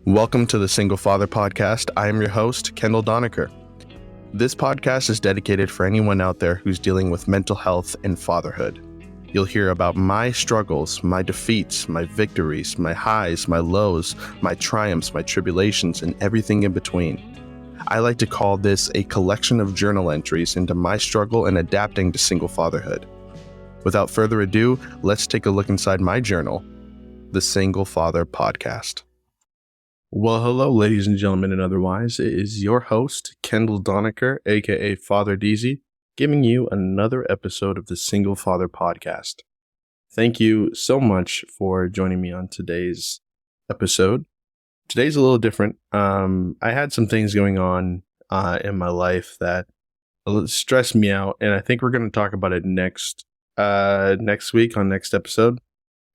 Welcome to the Single Father Podcast. I am your host, Kendall Donaker. This podcast is dedicated for anyone out there who's dealing with mental health and fatherhood. You'll hear about my struggles, my defeats, my victories, my highs, my lows, my triumphs, my tribulations, and everything in between. I like to call this a collection of journal entries into my struggle in adapting to single fatherhood. Without further ado, let's take a look inside my journal, the Single Father Podcast. Well, hello, ladies and gentlemen, and otherwise. It is your host, Kendall Donaker, aka Father DZ, giving you another episode of the Single Father Podcast. Thank you so much for joining me on today's episode. Today's a little different. I had some things going on in my life that stressed me out, and I think we're going to talk about it next week on next episode.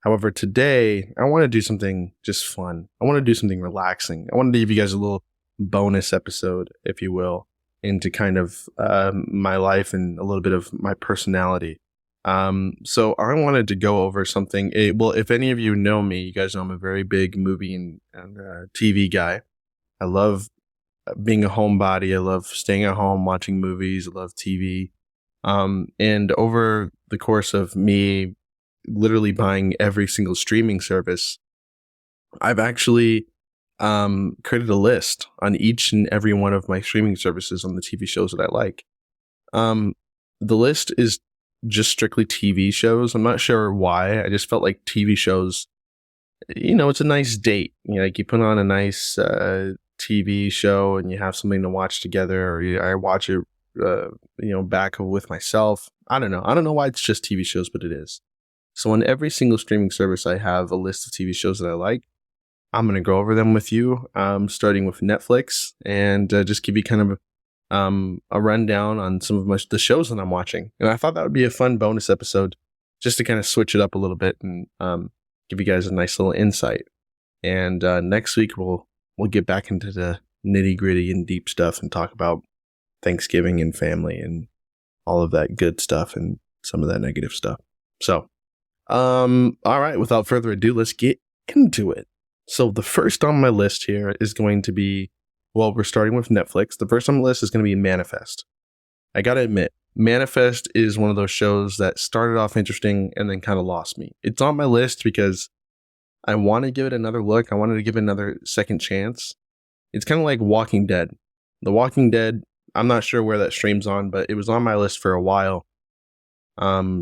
However, today, I want to do something just fun. I want to do something relaxing. I wanted to give you guys a little bonus episode, if you will, into kind of my life and a little bit of my personality. So I wanted to go over something. Well, if any of you know me, you guys know I'm a very big movie and TV guy. I love being a homebody. I love staying at home, watching movies. I love TV. And over the course of me literally buying every single streaming service, I've actually created a list on each and every one of my streaming services on the TV shows that I like. The list is just strictly TV shows. I'm not sure why. I just felt like TV shows, it's a nice date. Like you put on a nice TV show and you have something to watch together, or I watch it, back with myself. I don't know. I don't know why it's just TV shows, but it is. So on every single streaming service, I have a list of TV shows that I like. I'm going to go over them with you, starting with Netflix, and just give you kind of a rundown on some of the shows that I'm watching. And I thought that would be a fun bonus episode just to kind of switch it up a little bit and give you guys a nice little insight. And next week, we'll get back into the nitty gritty and deep stuff and talk about Thanksgiving and family and all of that good stuff and some of that negative stuff. So, all right, without further ado, let's get into it. So the first on my list here is going to be, well, we're starting with Netflix. The first on the list is going to be Manifest. I got to admit, Manifest is one of those shows that started off interesting and then kind of lost me. It's on my list because I want to give it another look. I wanted to give it another second chance. It's kind of like Walking Dead. The Walking Dead, I'm not sure where that streams on, but it was on my list for a while.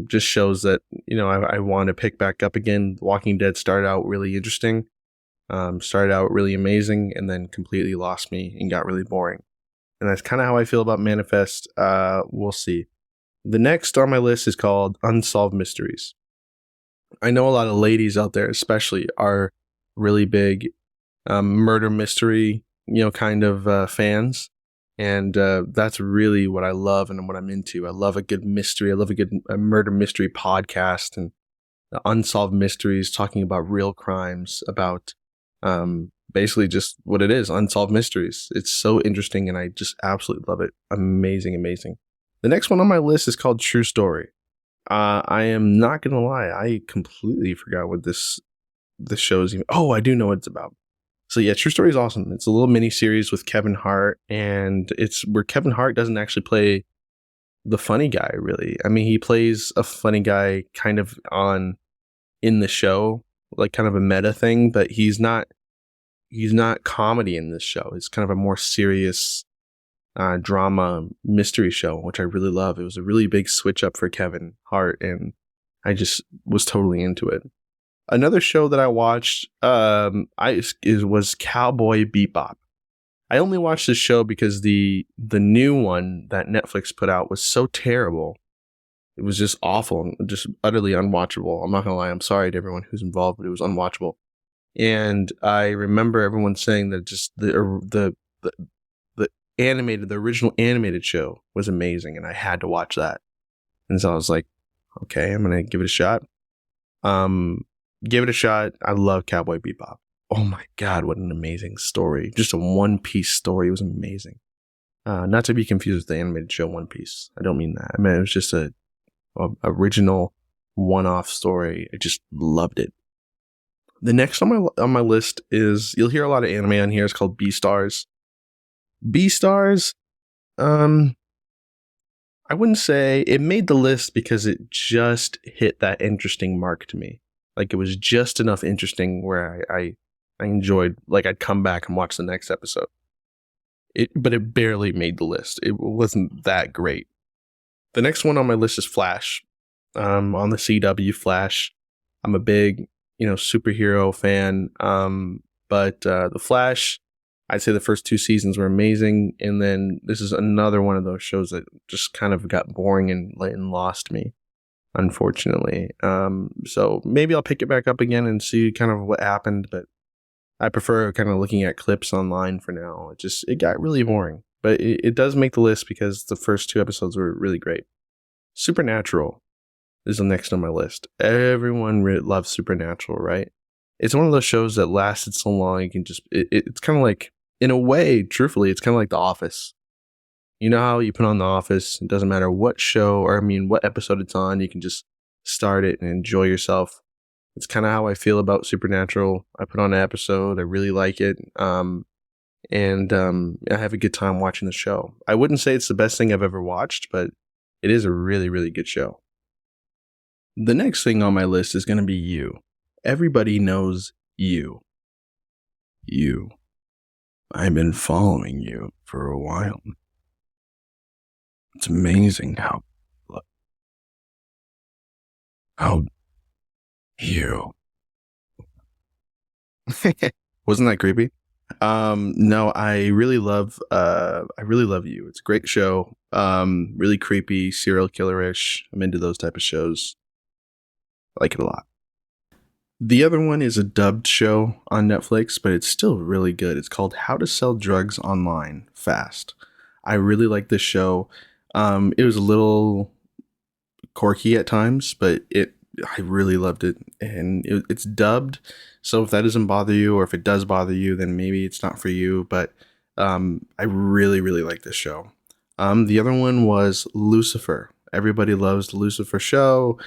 Just shows that, I want to pick back up again. Walking Dead started out really interesting, started out really amazing, and then completely lost me and got really boring. And that's kind of how I feel about Manifest. We'll see. The next on my list is called Unsolved Mysteries. I know a lot of ladies out there especially are really big murder mystery, kind of fans. And that's really what I love and what I'm into. I love a good mystery. I love a murder mystery podcast and unsolved mysteries, talking about real crimes, about basically just what it is, unsolved mysteries. It's so interesting, and I just absolutely love it. Amazing, amazing. The next one on my list is called True Story. I am not going to lie. I completely forgot what this show is even. Oh, I do know what it's about. So yeah, True Story is awesome. It's a little mini series with Kevin Hart, and it's where Kevin Hart doesn't actually play the funny guy, really. I mean, he plays a funny guy kind of in the show, like kind of a meta thing, but he's not comedy in this show. It's kind of a more serious drama mystery show, which I really love. It was a really big switch up for Kevin Hart, and I just was totally into it. Another show that I watched was Cowboy Bebop. I only watched this show because the new one that Netflix put out was so terrible. It was just awful, just utterly unwatchable. I'm not gonna lie. I'm sorry to everyone who's involved, but it was unwatchable. And I remember everyone saying that just the original animated show was amazing, and I had to watch that. And so I was like, okay, I'm gonna give it a shot. Give it a shot. I love Cowboy Bebop. Oh my God, what an amazing story. Just a One Piece story. It was amazing. Not to be confused with the animated show One Piece. I don't mean that. I mean, it was just a original one-off story. I just loved it. The next on my list is, you'll hear a lot of anime on here. It's called Beastars. Beastars, I wouldn't say it made the list because it just hit that interesting mark to me. Like, it was just enough interesting where I enjoyed, like, I'd come back and watch the next episode. But it barely made the list. It wasn't that great. The next one on my list is Flash. On the CW Flash. I'm a big, superhero fan. But the Flash, I'd say the first 2 seasons were amazing, and then this is another one of those shows that just kind of got boring and lost me, unfortunately. So maybe I'll pick it back up again and see kind of what happened, but I prefer kind of looking at clips online for now. It got really boring, but it does make the list because the first 2 episodes were really great. Supernatural is the next on my list. Everyone loves Supernatural, right? It's one of those shows that lasted so long, you can just, it's kind of like, in a way, truthfully, it's kind of like The Office. You know how you put on The Office, it doesn't matter what show, what episode it's on, you can just start it and enjoy yourself. It's kind of how I feel about Supernatural. I put on an episode, I really like it, and I have a good time watching the show. I wouldn't say it's the best thing I've ever watched, but it is a really, really good show. The next thing on my list is going to be You. Everybody knows You. You. I've been following you for a while. It's amazing how you. Wasn't that creepy? No, I really love You. It's a great show. Really creepy, serial killer-ish. I'm into those type of shows. I like it a lot. The other one is a dubbed show on Netflix, but it's still really good. It's called How to Sell Drugs Online Fast. I really like this show. It was a little quirky at times, but I really loved it. And it's dubbed, so if that doesn't bother you, or if it does bother you, then maybe it's not for you. But I really, really like this show. The other one was Lucifer. Everybody loves the Lucifer show.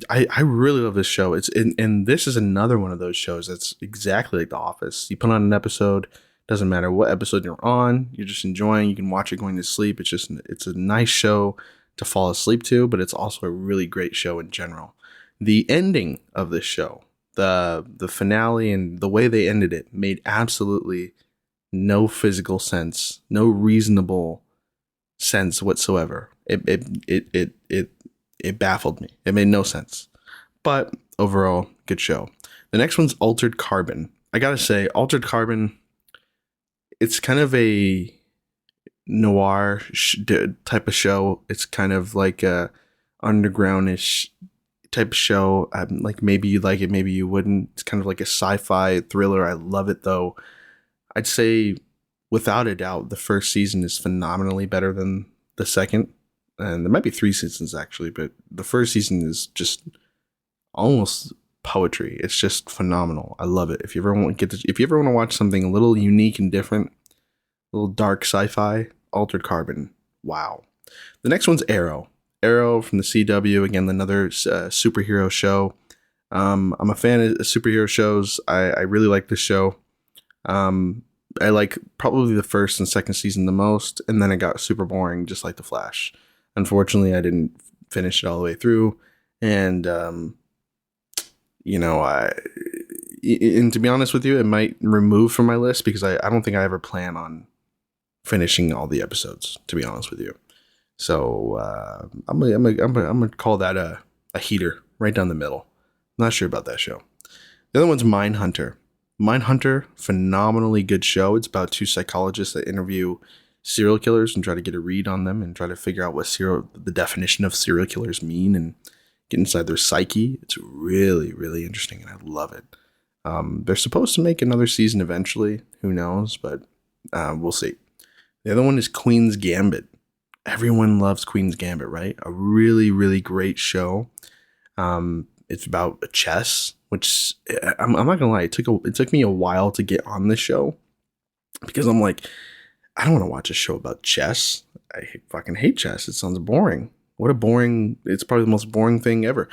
I really love this show. And this is another one of those shows that's exactly like The Office. You put on an episode, doesn't matter what episode you're on, you're just enjoying. You can watch it going to sleep. It's a nice show to fall asleep to, but it's also a really great show in general. The ending of this show, the finale, and the way they ended it made absolutely no physical sense, no reasonable sense whatsoever. It baffled me. It made no sense. But overall, good show. The next one's Altered Carbon. I gotta say, Altered Carbon, it's kind of a noir type of show. It's kind of like a undergroundish type of show. Like, maybe you like it, maybe you wouldn't. It's kind of like a sci-fi thriller. I love it, though. I'd say, without a doubt, the first season is phenomenally better than the second. And there might be 3 seasons actually, but the first season is just almost poetry. It's just phenomenal. I love it. If you ever want to watch something a little unique and different, a little dark sci-fi, Altered Carbon. Wow. The next one's Arrow. Arrow from the CW. Again, another superhero show. I'm a fan of superhero shows. I really like this show. I like probably the first and second season the most, and then it got super boring, just like The Flash. Unfortunately, I didn't finish it all the way through, and and to be honest with you, it might remove from my list because I don't think I ever plan on finishing all the episodes, to be honest with you. So I'm gonna call that a heater right down the middle. Not sure about that show. The other one's Mindhunter. Mindhunter, phenomenally good show. It's about 2 psychologists that interview serial killers and try to get a read on them and try to figure out what the definition of serial killers mean and get inside their psyche. It's really, really interesting, and I love it. They're supposed to make another season eventually. Who knows? But we'll see. The other one is Queen's Gambit. Everyone loves Queen's Gambit, right? A really, really great show. It's about chess, which I'm not gonna lie. It took me a while to get on this show because I'm like, I don't want to watch a show about chess. I fucking hate chess. It sounds boring. It's probably the most boring thing ever.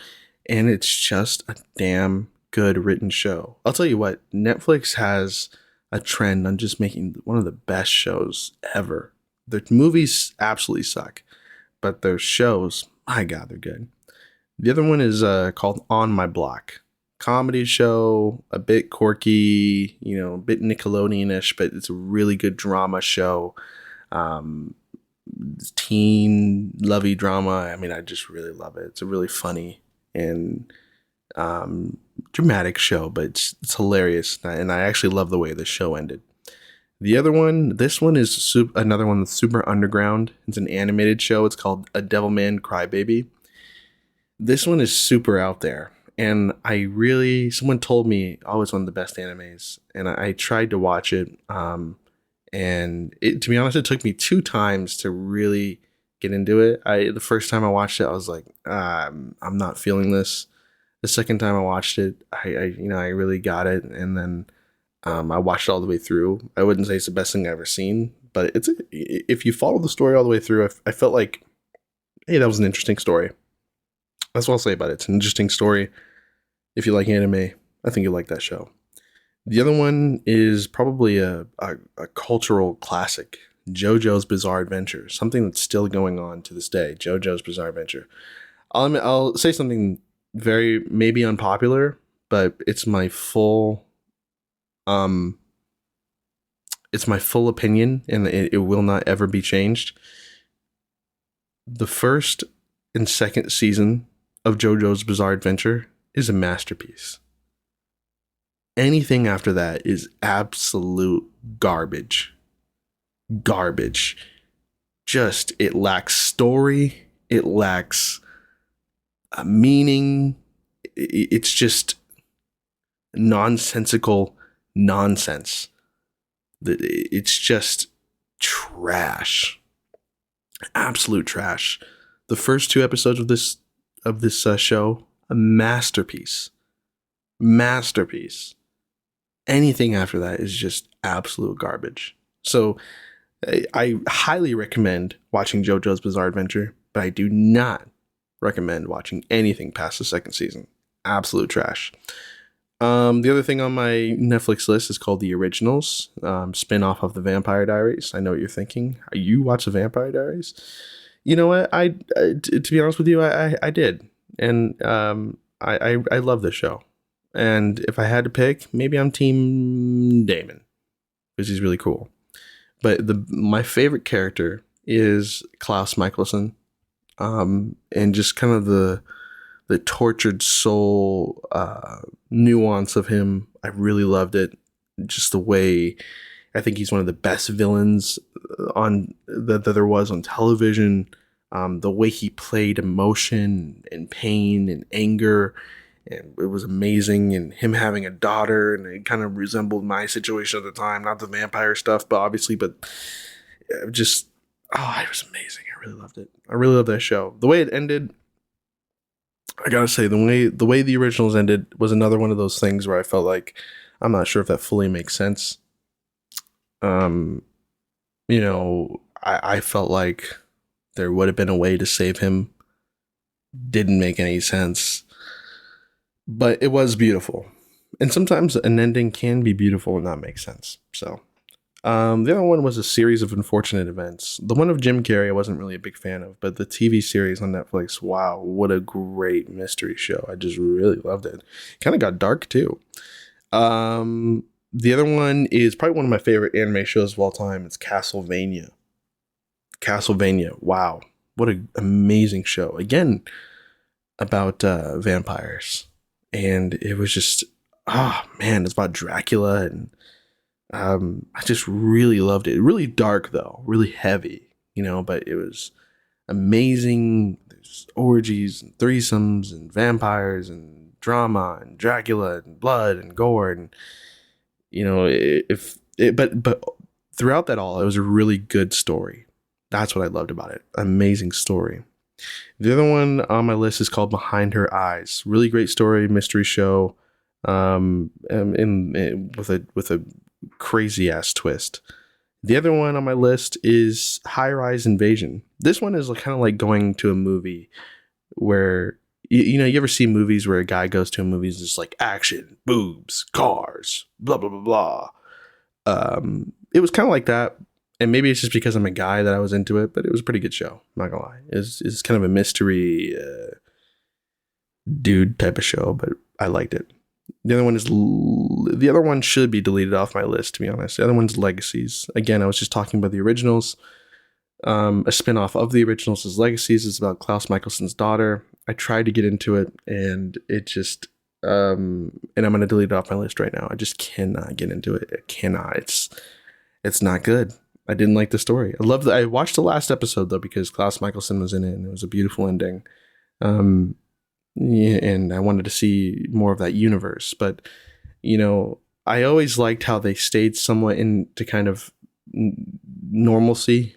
And it's just a damn good written show. I'll tell you what, Netflix has a trend on just making one of the best shows ever. Their movies absolutely suck, but their shows, my God, they're good. The other one is called On My Block. Comedy show, a bit quirky, a bit Nickelodeon-ish, but it's a really good drama show. Teen lovey drama. I mean, I just really love it. It's a really funny and dramatic show, but it's hilarious, and I actually love the way the show ended. The other one, this one is another one that's super underground. It's an animated show. It's called A Devilman Crybaby. This one is super out there, and someone told me, oh, it's one of the best animes, and I tried to watch it, and to be honest, it took me 2 times to really get into it. The first time I watched it, I was like, I'm not feeling this. The second time I watched it, I really got it, and then I watched it all the way through. I wouldn't say it's the best thing I've ever seen, but if you follow the story all the way through, I felt like, hey, that was an interesting story. That's what I'll say about it. It's an interesting story. If you like anime, I think you'll like that show. The other one is probably a cultural classic, JoJo's Bizarre Adventure, something that's still going on to this day. JoJo's Bizarre Adventure. I'll say something very maybe unpopular, but it's my full opinion, and it will not ever be changed. The first and second season of JoJo's Bizarre Adventure is a masterpiece. Anything after that is absolute garbage. Garbage. Just, it lacks story. It lacks a meaning. It's just nonsensical nonsense. It's just trash. Absolute trash. The first 2 episodes of this show, a masterpiece. Masterpiece. Anything after that is just absolute garbage. So I highly recommend watching JoJo's Bizarre Adventure, but I do not recommend watching anything past the second season. Absolute trash. The other thing on my Netflix list is called The Originals, spin-off of The Vampire Diaries. I know what you're thinking. You watch The Vampire Diaries? You know what? To be honest with you, I did. And I love this show. And if I had to pick, maybe I'm Team Damon, because he's really cool. But my favorite character is Klaus Michelson, and just kind of the tortured soul nuance of him. I really loved it. Just the way, I think he's one of the best villains that there was on television. The way he played emotion and pain and anger, and it was amazing. And him having a daughter, and it kind of resembled my situation at the time, not the vampire stuff, but obviously, but just, it was amazing. I really loved it. I really loved that show. The way it ended, I gotta say, the way The Originals ended was another one of those things where I felt like, I'm not sure if that fully makes sense. I felt like there would have been a way to save him. Didn't make any sense. But it was beautiful. And sometimes an ending can be beautiful and not make sense. So, the other one was a series of unfortunate events. The one of Jim Carrey I wasn't really a big fan of, but the TV series on Netflix, wow, what a great mystery show. I just really loved it. Kind of got dark too. The other one is probably one of my favorite anime shows of all time. It's Castlevania. Wow, what an amazing show. Again, about vampires. And it was just, it's about Dracula, and I just really loved it. Really dark though, really heavy, but it was amazing. There's orgies and threesomes and vampires and drama and Dracula and blood and gore, and but throughout that all, it was a really good story. That's what I loved about it. Amazing story. The other one on my list is called Behind Her Eyes. Really great story, mystery show, with a crazy ass twist. The other one on my list is High Rise Invasion. This one is kind of like going to a movie where you ever see movies where a guy goes to a movie and it's just like action, boobs, cars, blah, blah, blah, blah. It was kind of like that. And maybe it's just because I'm a guy that I was into it, but it was a pretty good show. I'm not gonna lie. It's kind of a mystery dude type of show, but I liked it. The other one should be deleted off my list, to be honest. The other one's Legacies. Again, I was just talking about the originals. A spinoff of the originals is Legacies. It's about Klaus Michelson's daughter. I tried to get into it, and it just and I'm gonna delete it off my list right now. I just cannot get into it. I cannot. It's not good. I didn't like the story. I watched the last episode though because Klaus Michelson was in it, and it was a beautiful ending. Yeah, and I wanted to see more of that universe. But, I always liked how they stayed somewhat into kind of normalcy,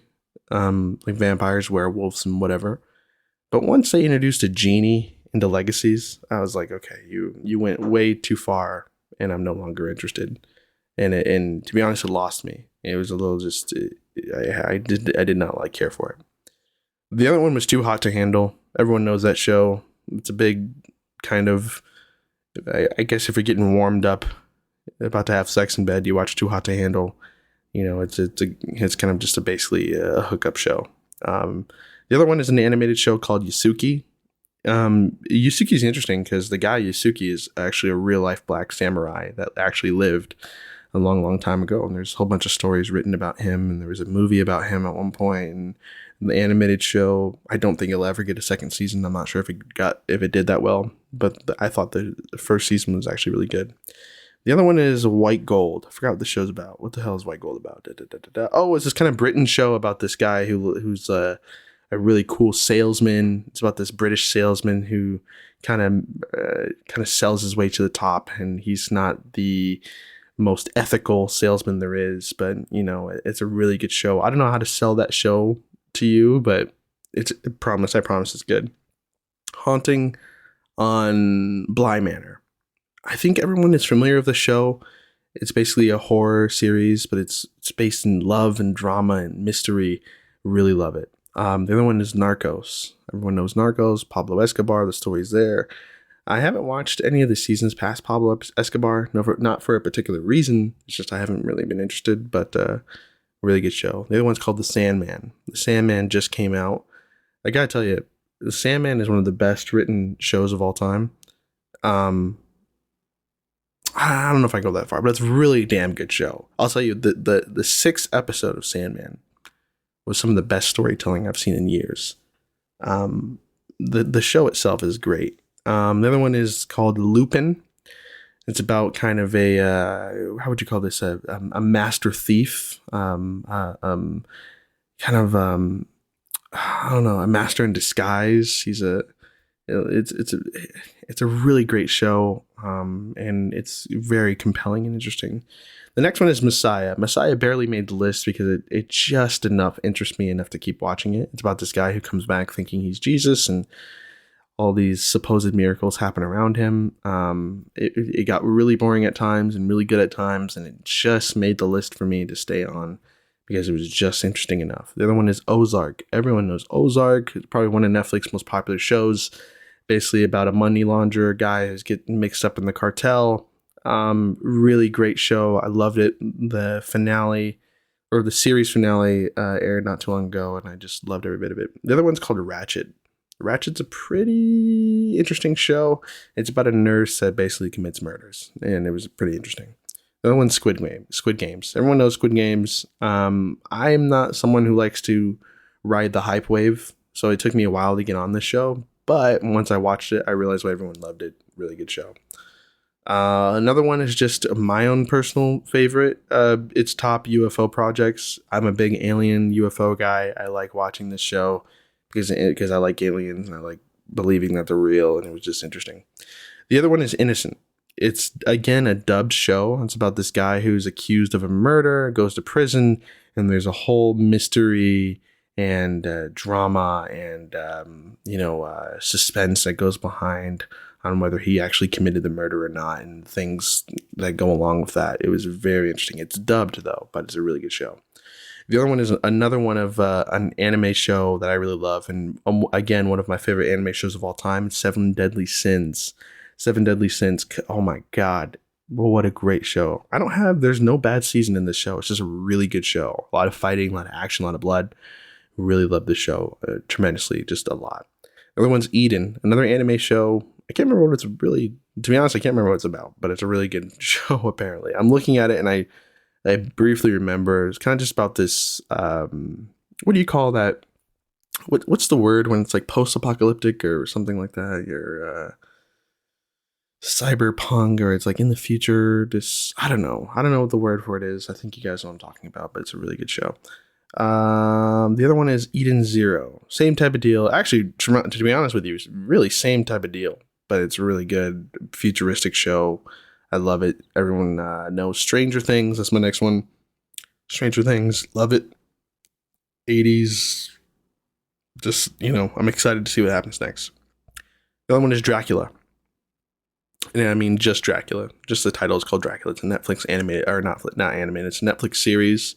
like vampires, werewolves, and whatever. But once they introduced a genie into Legacies, I was like, okay, you went way too far, and I'm no longer interested. And to be honest, it lost me. It was a little just, I did not care for it. The other one was Too Hot to Handle. Everyone knows that show. It's a big kind of, I guess if you're getting warmed up, about to have sex in bed, you watch Too Hot to Handle. It's kind of just basically a hookup show. The other one is an animated show called Yasuki. Yasuki's interesting because the guy Yasuki is actually a real life black samurai that actually lived a long, long time ago. And there's a whole bunch of stories written about him. And there was a movie about him at one point. And the animated show, I don't think it'll ever get a second season. I'm not sure if it did that well, but I thought the first season was actually really good. The other one is White Gold. I forgot what the show's about. What the hell is White Gold about? Oh, it's this kind of Britain show about this guy who's a really cool salesman. It's about this British salesman who kind of sells his way to the top, and he's not the most ethical salesman there is, but it's a really good show. I don't know how to sell that show to you, but I promise it's good. Haunting on Bly Manor. I think everyone is familiar with the show. It's basically a horror series, but it's based in love and drama and mystery. Really love it. The other one is Narcos. Everyone knows Narcos, Pablo Escobar, the story's there. I haven't watched any of the seasons past Pablo Escobar, not for a particular reason. It's just I haven't really been interested, but really good show. The other one's called The Sandman. The Sandman just came out. I gotta tell you, The Sandman is one of the best written shows of all time. I don't know if I go that far, but it's a really damn good show. I'll tell you, the sixth episode of Sandman was some of the best storytelling I've seen in years. The show itself is great. The other one is called Lupin. It's about kind of a how would you call this, a master thief, I don't know, a master in disguise. It's a really great show, and it's very compelling and interesting. The next one is Messiah. Messiah barely made the list because it just interests me enough to keep watching it. It's about this guy who comes back thinking he's Jesus, and all these supposed miracles happen around him. It got really boring at times and really good at times, and it just made the list for me to stay on because it was just interesting enough. The other one is Ozark. Everyone knows Ozark. It's probably one of Netflix's most popular shows, basically about a money launderer guy who's getting mixed up in the cartel. Really great show. I loved it. The finale, or the series finale, aired not too long ago, and I just loved every bit of it. The other one's called Ratched. Ratched's a pretty interesting show. It's about a nurse that basically commits murders, and it was pretty interesting. The other one's Squid Games. Everyone knows Squid Games. I'm not someone who likes to ride the hype wave, so it took me a while to get on this show. But once I watched it, I realized why everyone loved it. Really good show. Another one is just my own personal favorite. It's Top UFO Projects. I'm a big alien UFO guy. I like watching this show because I like aliens and I like believing that they're real, and it was just interesting. The other one is Innocent. It's, again, a dubbed show. It's about this guy who's accused of a murder, goes to prison, and there's a whole mystery and drama and suspense that goes behind on whether he actually committed the murder or not, and things that go along with that. It was very interesting. It's dubbed though, but it's a really good show. The other one is another one of an anime show that I really love. And again, one of my favorite anime shows of all time, Seven Deadly Sins. Seven Deadly Sins. Oh my God. Well, what a great show. There's no bad season in this show. It's just a really good show. A lot of fighting, a lot of action, a lot of blood. Really love this show tremendously, just a lot. The other one's Eden, another anime show. I can't remember what it's really, to be honest, I can't remember what it's about, but it's a really good show, apparently. I'm looking at it and I briefly remember it's kind of just about this, what do you call that? What's the word when it's like post-apocalyptic or something like that? You're cyberpunk, or it's like in the future. I don't know what the word for it is. I think you guys know what I'm talking about, but it's a really good show. The other one is Eden Zero. Same type of deal. Actually, to be honest with you, it's really same type of deal, but it's a really good futuristic show. I love it. Everyone knows Stranger Things. That's my next one. Stranger Things. Love it. 80s. Just, I'm excited to see what happens next. The other one is Dracula. And I mean just Dracula. Just the title is called Dracula. It's a Netflix animated, or not animated. It's a Netflix series.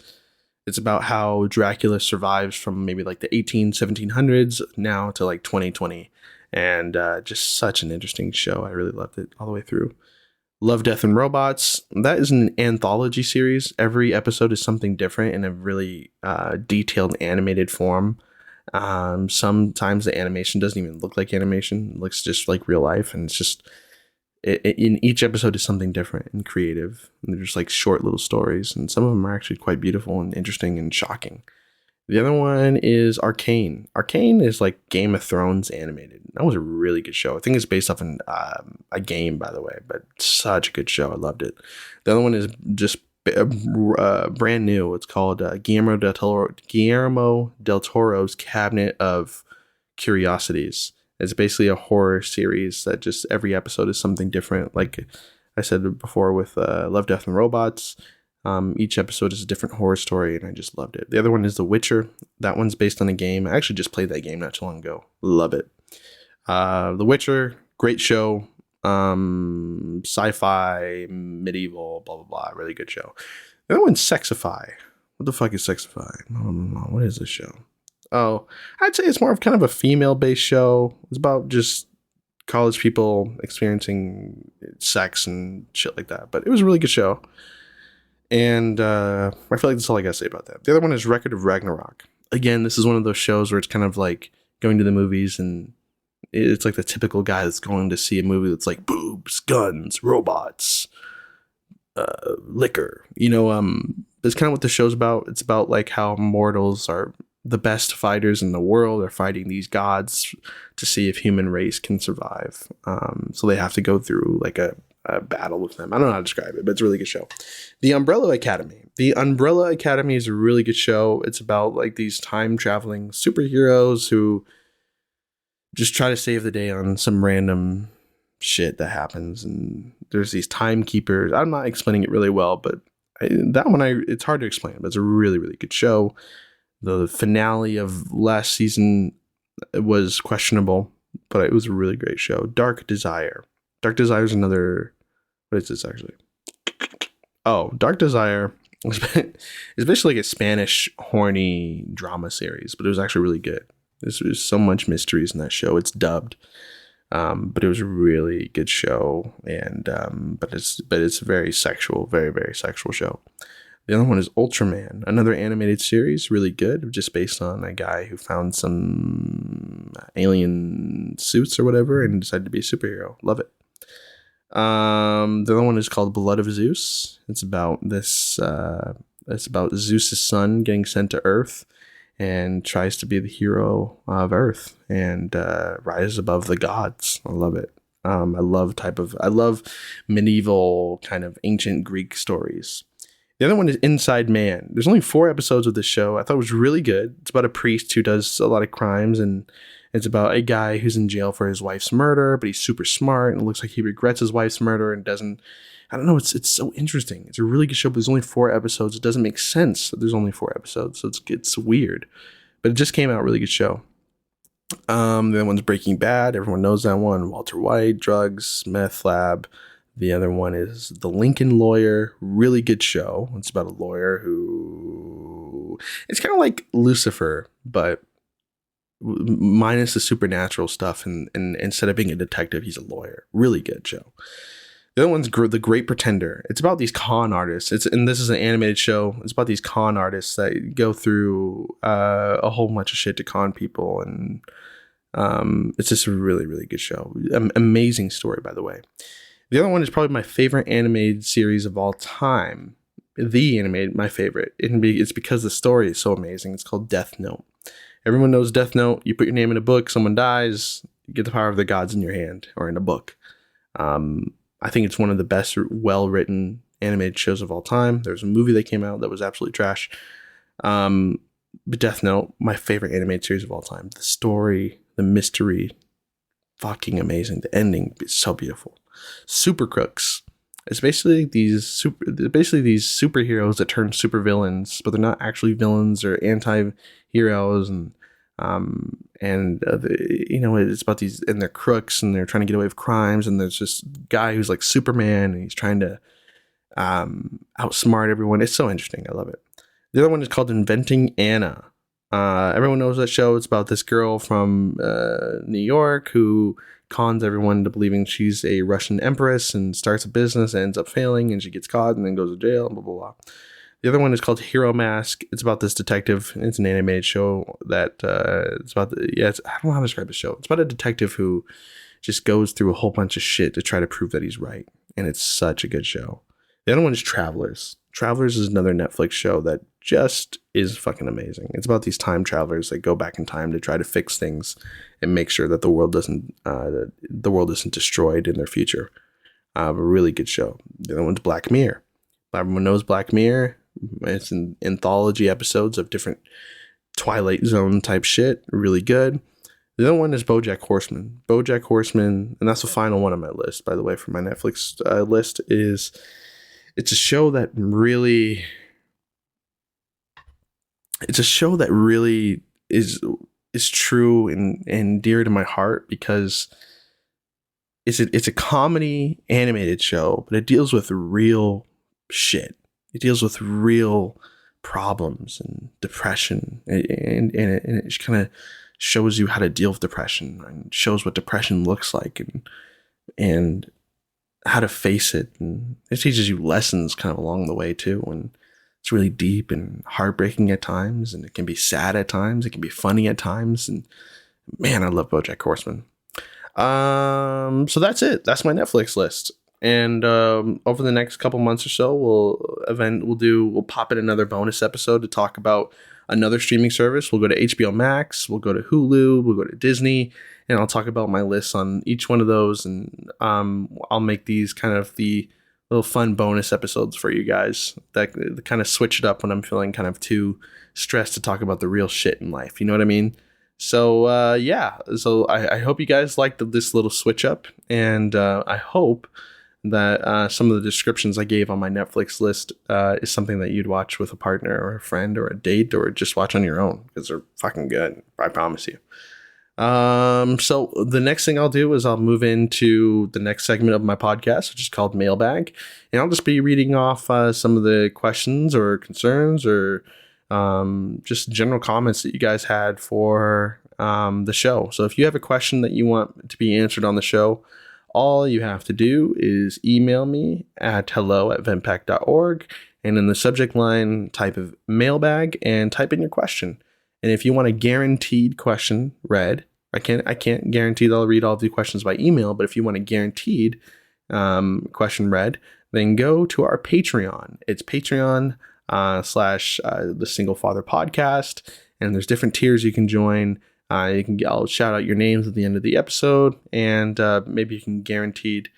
It's about how Dracula survives from maybe like the 1700s now to like 2020. And just such an interesting show. I really loved it all the way through. Love, Death, and Robots. That is an anthology series. Every episode is something different in a really detailed animated form. Sometimes the animation doesn't even look like animation. It looks just like real life. And it's just, in each episode is something different and creative. And they're just like short little stories. And some of them are actually quite beautiful and interesting and shocking. The other one is Arcane. Arcane is like Game of Thrones animated. That was a really good show. I think it's based off a game, by the way, but such a good show. I loved it. The other one is just brand new. It's called Guillermo del Toro's Cabinet of Curiosities. It's basically a horror series that just every episode is something different. Like I said before with Love, Death, and Robots. Each episode is a different horror story, and I just loved it. The other one is The Witcher. That one's based on a game. I actually just played that game not too long ago. Love it. The Witcher, great show. Sci-fi, medieval, blah, blah, blah. Really good show. The other one's Sexify. What the fuck is Sexify? No. What is this show? Oh, I'd say it's more of kind of a female-based show. It's about just college people experiencing sex and shit like that. But it was a really good show. And I feel like that's all I gotta say about that. The other one is Record of Ragnarok. Again, this is one of those shows where it's kind of like going to the movies and it's like the typical guy that's going to see a movie that's like boobs, guns, robots, liquor. That's kind of what the show's about. It's about like how mortals are the best fighters in the world are fighting these gods to see if human race can survive. So they have to go through like a battle with them. I don't know how to describe it, but it's a really good show. The Umbrella Academy. The Umbrella Academy is a really good show. It's about like these time traveling superheroes who just try to save the day on some random shit that happens. And there's these timekeepers. I'm not explaining it really well, but it's hard to explain, but it's a really, really good show. The finale of last season was questionable, but it was a really great show. Dark Desire. Dark Desire is another. What is this actually? Oh, Dark Desire is basically like a Spanish horny drama series, but it was actually really good. There's so much mysteries in that show. It's dubbed, but it was a really good show, and but it's very sexual, very, very sexual show. The other one is Ultraman, another animated series, really good, just based on a guy who found some alien suits or whatever and decided to be a superhero. Love it. The other one is called Blood of Zeus. It's about this. It's about Zeus's son getting sent to Earth and tries to be the hero of Earth and rise above the gods. I love it. I love medieval kind of ancient Greek stories. The other one is Inside Man. There's only 4 episodes of this show. I thought it was really good. It's about a priest who does a lot of crimes, and it's about a guy who's in jail for his wife's murder, but he's super smart, and it looks like he regrets his wife's murder and doesn't. I don't know. It's so interesting. It's a really good show, but there's only 4 episodes. It doesn't make sense that there's only 4 episodes, so it's weird. But it just came out. Really good show. The other one's Breaking Bad. Everyone knows that one. Walter White, drugs, meth lab. The other one is The Lincoln Lawyer. Really good show. It's about a lawyer who It's kind of like Lucifer, but minus the supernatural stuff. And instead of being a detective, he's a lawyer. Really good show. The other one's The Great Pretender. It's about these con artists. And this is an animated show. It's about these con artists that go through a whole bunch of shit to con people. And it's just a really, really good show. Amazing story, by the way. The other one is probably my favorite animated series of all time. My favorite. It's because the story is so amazing. It's called Death Note. Everyone knows Death Note. You put your name in a book, someone dies, you get the power of the gods in your hand or in a book. I think it's one of the best well-written animated shows of all time. There's a movie that came out that was absolutely trash. But Death Note, my favorite animated series of all time. The story, the mystery, fucking amazing. The ending is so beautiful. Super Crooks. It's basically these superheroes that turn super villains, but they're not actually villains or anti-heroes, it's about these, and they're crooks and they're trying to get away with crimes, and there's this guy who's like Superman and he's trying to outsmart everyone. It's so interesting. I love it. The other one is called Inventing Anna. Everyone knows that show. It's about this girl from New York who cons everyone into believing she's a Russian empress and starts a business, ends up failing, and she gets caught and then goes to jail, blah, blah, blah. The other one is called Hero Mask. It's about this detective. It's an animated show that it's about I don't know how to describe the show. It's about a detective who just goes through a whole bunch of shit to try to prove that he's right. And it's such a good show. The other one is Travelers. Travelers is another Netflix show that just is fucking amazing. It's about these time travelers that go back in time to try to fix things and make sure that the world isn't destroyed in their future. A really good show. The other one's Black Mirror. Everyone knows Black Mirror. It's an anthology episodes of different Twilight Zone type shit. Really good. The other one is BoJack Horseman. BoJack Horseman, and that's the final one on my list, by the way, for my Netflix list, it's a show that really is true and dear to my heart, because it's a comedy animated show, but it deals with real shit. It deals with real problems and depression, and it kind of shows you how to deal with depression and shows what depression looks like and how to face it, and it teaches you lessons kind of along the way too. And it's really deep and heartbreaking at times, and it can be sad at times, it can be funny at times, and man, I love BoJack Horseman. So that's it. That's my Netflix list. And over the next couple months or so, we'll pop in another bonus episode to talk about another streaming service. We'll go to HBO Max, we'll go to Hulu, we'll go to Disney, and I'll talk about my lists on each one of those. And I'll make these kind of the little fun bonus episodes for you guys that kind of switch it up when I'm feeling kind of too stressed to talk about the real shit in life. You know what I mean? So so I hope you guys liked this little switch up, and I hope that some of the descriptions I gave on my Netflix list is something that you'd watch with a partner or a friend or a date, or just watch on your own, because they're fucking good. I promise you. So the next thing I'll do is I'll move into the next segment of my podcast, which is called Mailbag. And I'll just be reading off some of the questions or concerns or just general comments that you guys had for the show. So if you have a question that you want to be answered on the show, all you have to do is email me at hello@ventpack.org, and in the subject line, type of mailbag and type in your question. And if you want a guaranteed question read, I can't guarantee that I'll read all of the questions by email, but if you want a guaranteed question read, then go to our Patreon. It's Patreon / the Single Father Podcast, and there's different tiers you can join. I'll shout out your names at the end of the episode, and maybe you can guaranteed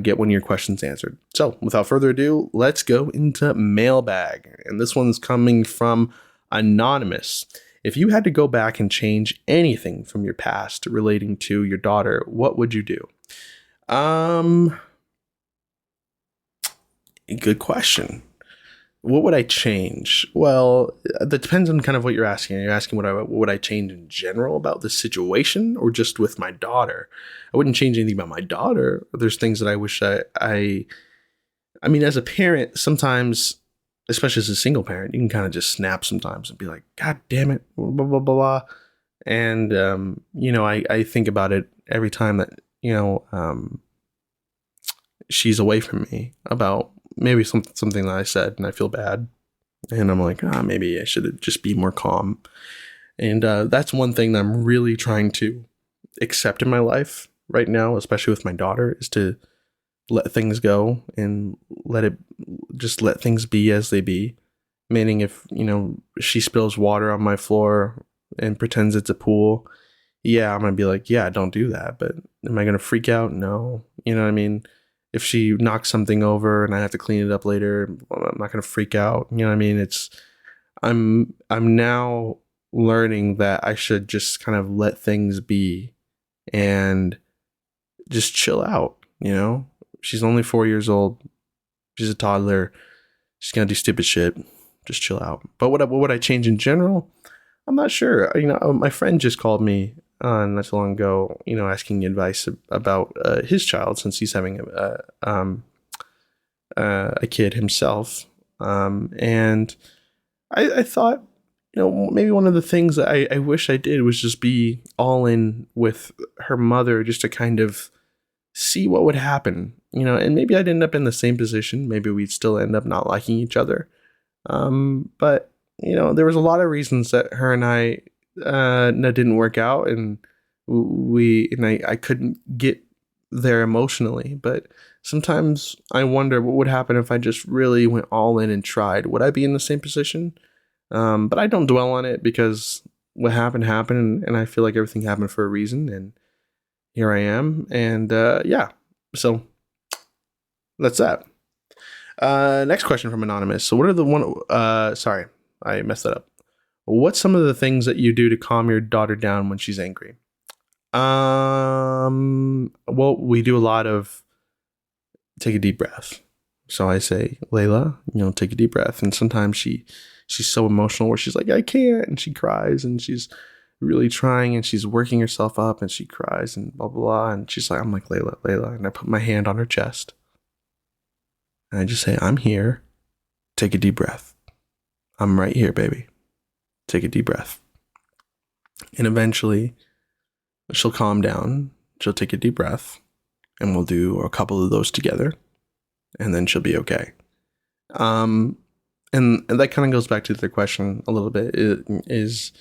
get one of your questions answered. So without further ado, let's go into mailbag. And this one's coming from Anonymous. If you had to go back and change anything from your past relating to your daughter, what would you do? Good question. What would I change? Well, that depends on kind of what you're asking. Are you asking what would I change in general about the situation, or just with my daughter? I wouldn't change anything about my daughter. There's things that I wish I mean, as a parent, sometimes especially as a single parent, you can kind of just snap sometimes and be like, God damn it, blah, blah, blah, blah. And, I think about it every time that, she's away from me about maybe something that I said and I feel bad. And I'm like, maybe I should just be more calm. And that's one thing that I'm really trying to accept in my life right now, especially with my daughter, is to let things go and let things be as they be. Meaning if, she spills water on my floor and pretends it's a pool, yeah, I'm going to be like, yeah, don't do that. But am I going to freak out? No. You know what I mean? If she knocks something over and I have to clean it up later, I'm not going to freak out. You know what I mean? I'm now learning that I should just kind of let things be and just chill out. She's only 4 years old. She's a toddler. She's going to do stupid shit. Just chill out. But what would I change in general? I'm not sure. My friend just called me not too long ago, asking advice about his child, since he's having a kid himself. And I thought, maybe one of the things that I wish I did was just be all in with her mother, just to kind of see what would happen, and maybe I'd end up in the same position. Maybe we'd still end up not liking each other. But there was a lot of reasons that her and I that didn't work out, and I couldn't get there emotionally. But sometimes I wonder what would happen if I just really went all in and tried. Would I be in the same position? But I don't dwell on it, because what happened, and I feel like everything happened for a reason, and here I am. And so that's that. Next question from Anonymous. So what are the sorry, I messed that up. What's some of the things that you do to calm your daughter down when she's angry? Well, we do a lot of take a deep breath. So I say, Layla, take a deep breath. And sometimes she's so emotional where she's like, I can't. And she cries, and she's really trying, and she's working herself up, and she cries and blah, blah, blah. And she's like, I'm like, Layla. And I put my hand on her chest. And I just say, I'm here. Take a deep breath. I'm right here, baby. Take a deep breath. And eventually she'll calm down. She'll take a deep breath, and we'll do a couple of those together, and then she'll be okay. And that kind of goes back to the question a little bit. Is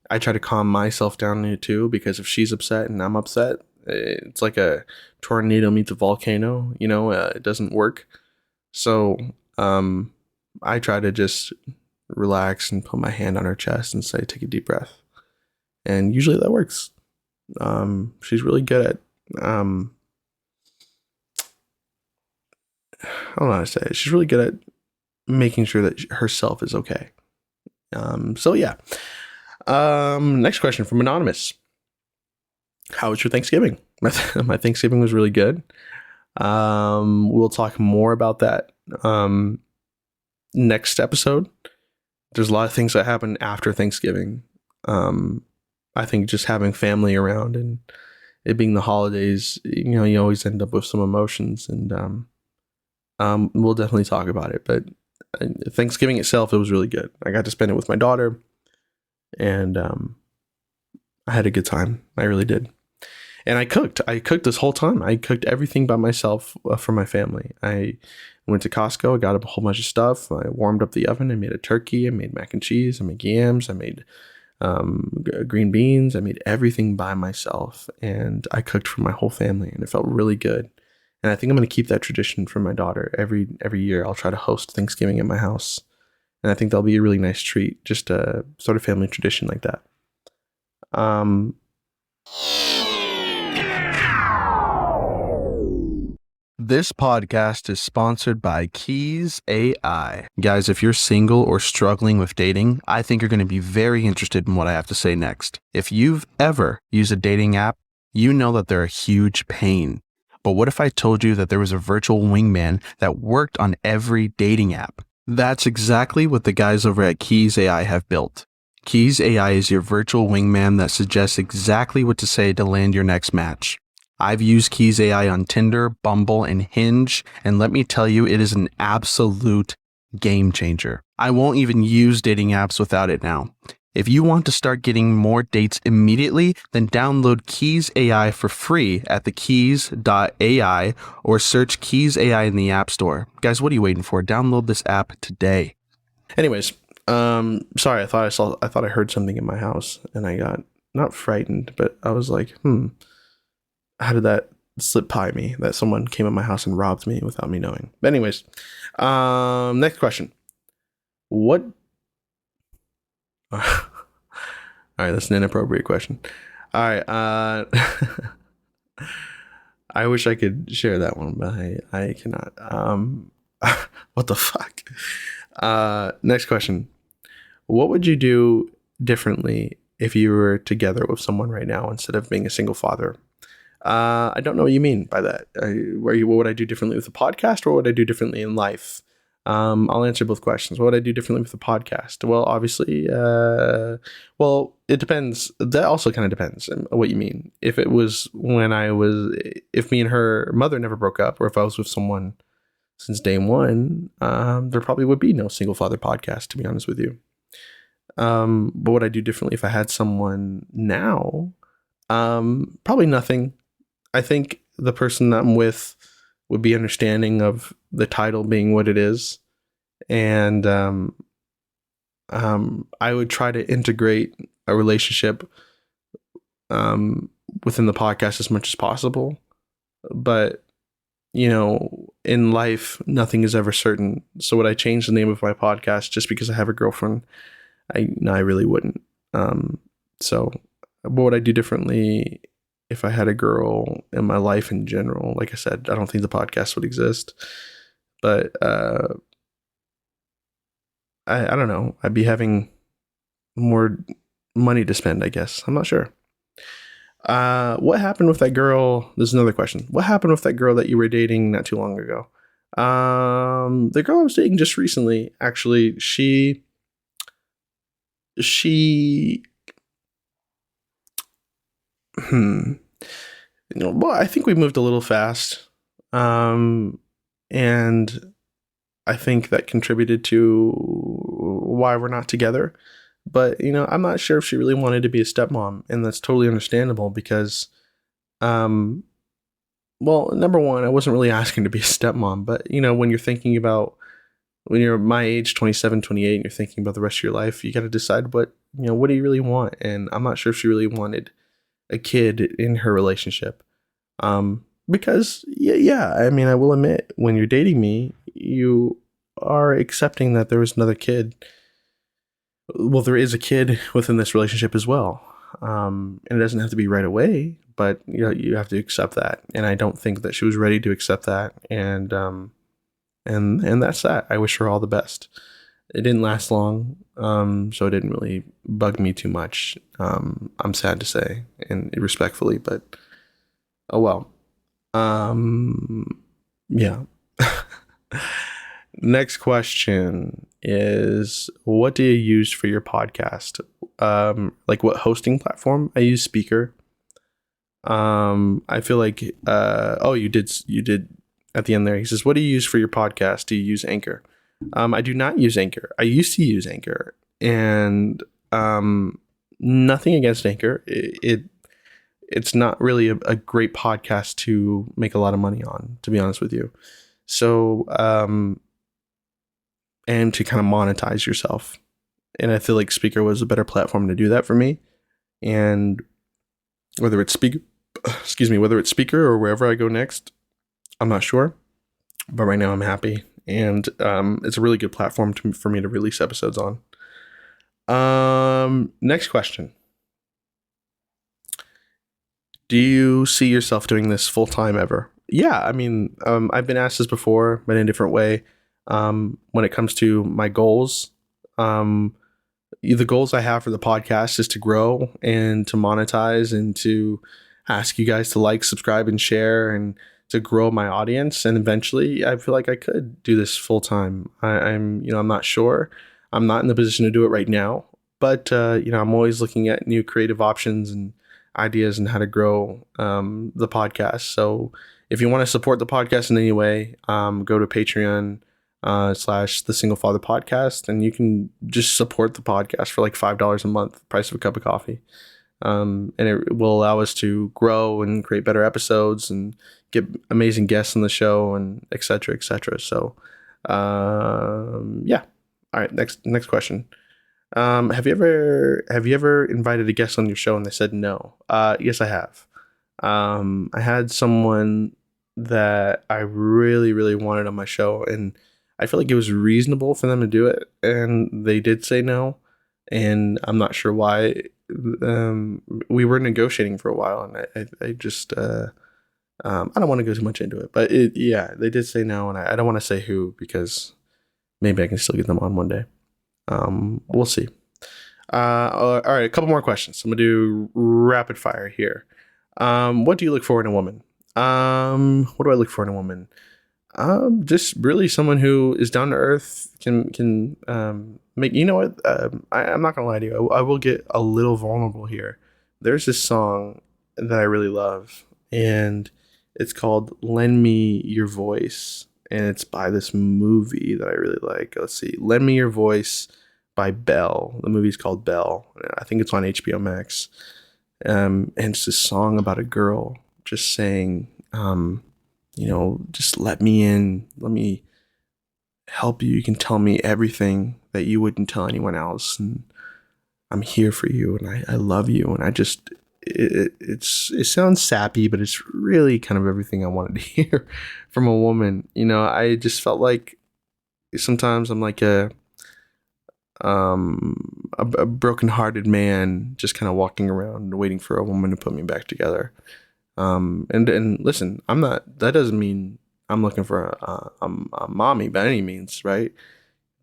I try to calm myself down too, because if she's upset and I'm upset, it's like a tornado meets a volcano. It doesn't work. So I try to just relax and put my hand on her chest and say, take a deep breath. And usually that works. She's really good at, I don't know how to say it. She's really good at making sure that herself is okay. So yeah. Next question from Anonymous. How was your Thanksgiving? My Thanksgiving was really good. We'll talk more about that next episode. There's a lot of things that happen after Thanksgiving. I think just having family around and it being the holidays, you always end up with some emotions, and we'll definitely talk about it. But Thanksgiving itself, it was really good. I got to spend it with my daughter, and I had a good time. I really did. And I cooked this whole time. I cooked everything by myself for my family. I went to Costco. I got a whole bunch of stuff. I warmed up the oven. I made a turkey. I made mac and cheese. I made yams. I made green beans. I made everything by myself. And I cooked for my whole family. And it felt really good. And I think I'm going to keep that tradition for my daughter. Every year I'll try to host Thanksgiving at my house. And I think that'll be a really nice treat. Just a sort of family tradition like that. This podcast is sponsored by Keys AI. Guys, if you're single or struggling with dating, I think you're going to be very interested in what I have to say next. If you've ever used a dating app, you know that they're a huge pain. But what if I told you that there was a virtual wingman that worked on every dating app? That's exactly what the guys over at Keys AI have built. Keys AI is your virtual wingman that suggests exactly what to say to land your next match. I've used Keys AI on Tinder, Bumble, and Hinge, and let me tell you, it is an absolute game changer. I won't even use dating apps without it now. If you want to start getting more dates immediately, then download Keys AI for free at thekeys.ai or search Keys AI in the App Store. Guys, what are you waiting for? Download this app today. Anyways, sorry, I thought I heard something in my house and I got not frightened, but I was like, how did that slip by me that someone came in my house and robbed me without me knowing? But anyways, next question. What? All right, that's an inappropriate question. All right, I wish I could share that one, but I cannot. What the fuck? Next question. What would you do differently if you were together with someone right now instead of being a single father? I don't know what you mean by that. What would I do differently with the podcast, or what would I do differently in life? I'll answer both questions. What would I do differently with the podcast? Well, obviously, it depends. That also kind of depends on what you mean. If it was if me and her mother never broke up, or if I was with someone since day one, there probably would be no single father podcast, to be honest with you. But what I do differently if I had someone now? Probably nothing. I think the person that I'm with would be understanding of the title being what it is. And I would try to integrate a relationship within the podcast as much as possible. But, in life, nothing is ever certain. So would I change the name of my podcast just because I have a girlfriend? No, I really wouldn't. So what would I do differently if I had a girl in my life in general? Like I said, I don't think the podcast would exist, but I don't know. I'd be having more money to spend, I guess. I'm not sure. What happened with that girl? This is another question. What happened with that girl that you were dating not too long ago? The girl I was dating just recently, actually, she well, I think we moved a little fast. And I think that contributed to why we're not together. But, I'm not sure if she really wanted to be a stepmom, and that's totally understandable because, well, number one, I wasn't really asking to be a stepmom, but, when you're my age, 27, 28, and you're thinking about the rest of your life, you got to decide what do you really want? And I'm not sure if she really wanted a kid in her relationship. Because I mean, I will admit, when you're dating me, you are accepting that there is another kid. Well, there is a kid within this relationship as well. And it doesn't have to be right away, but you have to accept that. And I don't think that she was ready to accept that. And that's that. I wish her all the best. It didn't last long, so it didn't really bug me too much. I'm sad to say, and respectfully, but oh well. Yeah. Next question is, what do you use for your podcast? Like what hosting platform? I use Speaker. I feel like, you did at the end there. He says, what do you use for your podcast? Do you use Anchor? I do not use Anchor. I used to use Anchor, and nothing against Anchor. It's not really a great podcast to make a lot of money on, to be honest with you. So, and to kind of monetize yourself. And I feel like Speaker was a better platform to do that for me. And whether it's Speaker or wherever I go next, I'm not sure. But right now I'm happy. And it's a really good platform for me to release episodes on. Next question. Do you see yourself doing this full time ever? Yeah, I mean, I've been asked this before, but in a different way. When it comes to my goals, the goals I have for the podcast is to grow and to monetize and to ask you guys to like, subscribe, and share, and to grow my audience. And eventually I feel like I could do this full time. I'm not sure. I'm not in the position to do it right now, but I'm always looking at new creative options and ideas and how to grow the podcast. So if you want to support the podcast in any way, go to Patreon. slash the Single Father Podcast, and you can just support the podcast for like $5 a month, price of a cup of coffee. And it will allow us to grow and create better episodes and get amazing guests on the show and et cetera, et cetera. So, yeah. All right. Next question. Have you ever invited a guest on your show and they said no? Yes, I have. I had someone that I really, really wanted on my show, and I feel like it was reasonable for them to do it, and they did say no, and I'm not sure why. We were negotiating for a while, and I just I don't want to go too much into it, but they did say no, and I don't want to say who because maybe I can still get them on one day. We'll see. All right, a couple more questions. I'm gonna do rapid fire here. What do you look for in a woman? What do I look for in a woman? Just really someone who is down to earth, can make, you know what, I'm not gonna lie to you, I will get a little vulnerable here. There's this song that I really love, and it's called Lend Me Your Voice, and it's by this movie that I really like. Let's see, Lend Me Your Voice by Belle. The movie's called Belle. I think it's on HBO Max. And it's this song about a girl just saying, just let me in, let me help you. You can tell me everything that you wouldn't tell anyone else, and I'm here for you, and I love you, and I just, it sounds sappy, but it's really kind of everything I wanted to hear from a woman. I just felt like sometimes I'm like a broken-hearted man just kind of walking around waiting for a woman to put me back together. And listen, that doesn't mean I'm looking for a mommy by any means, right?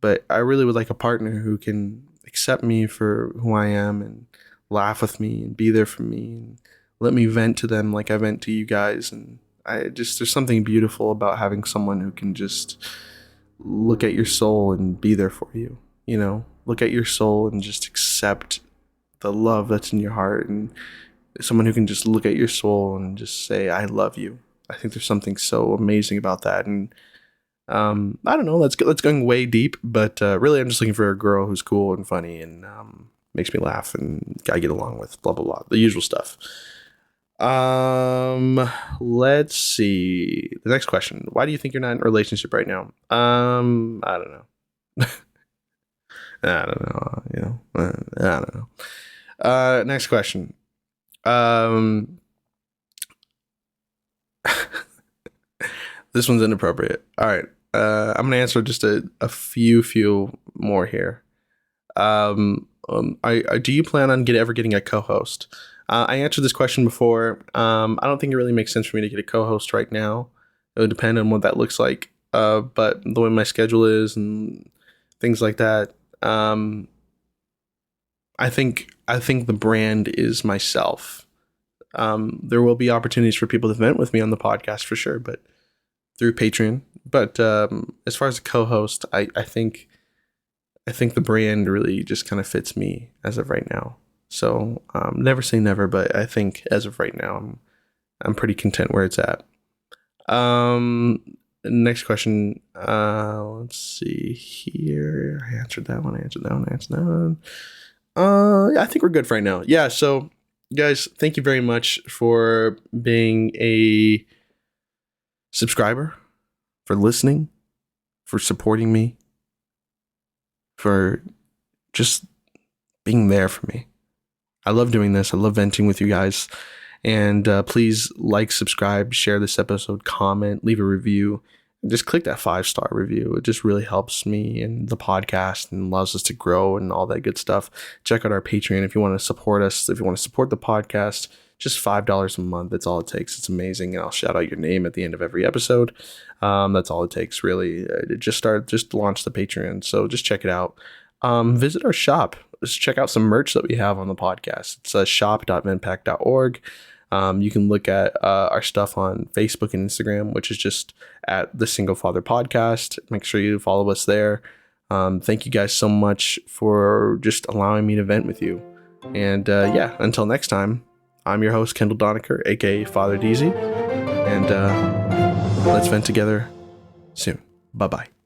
But I really would like a partner who can accept me for who I am and laugh with me and be there for me and let me vent to them like I vent to you guys. And there's something beautiful about having someone who can just look at your soul and be there for you, look at your soul and just accept the love that's in your heart, and someone who can just look at your soul and just say, I love you. I think there's something so amazing about that. And I don't know, let's going way deep, but really I'm just looking for a girl who's cool and funny and makes me laugh and I get along with, blah, blah, blah, the usual stuff. Let's see. The next question. Why do you think you're not in a relationship right now? I don't know. I don't know. I don't know. Next question. This one's inappropriate. All right. I'm gonna answer just a few more here. Do you plan on ever getting a co-host? I answered this question before. I don't think it really makes sense for me to get a co-host right now. It would depend on what that looks like. But the way my schedule is and things like that, I think the brand is myself. There will be opportunities for people to vent with me on the podcast for sure, but through Patreon. But as far as a co-host, I think the brand really just kind of fits me as of right now. So never say never, but I think as of right now, I'm pretty content where it's at. Next question. Let's see here. I answered that one. I think we're good for right now. Yeah. So guys, thank you very much for being a subscriber, for listening, for supporting me, for just being there for me. I love doing this. I love venting with you guys. And please like, subscribe, share this episode, comment, leave a review. Just click that 5-star review. It just really helps me and the podcast and allows us to grow and all that good stuff. Check out our Patreon if you want to support us. If you want to support the podcast, just $5 a month. That's all it takes. It's amazing. And I'll shout out your name at the end of every episode. That's all it takes, really. Just launch the Patreon. So just check it out. Visit our shop. Just check out some merch that we have on the podcast. It's shop.ventpack.org. You can look at our stuff on Facebook and Instagram, which is just at the Single Father Podcast. Make sure you follow us there. Thank you guys so much for just allowing me to vent with you. And until next time, I'm your host, Kendall Donaker, aka Father DZ. And let's vent together soon. Bye-bye.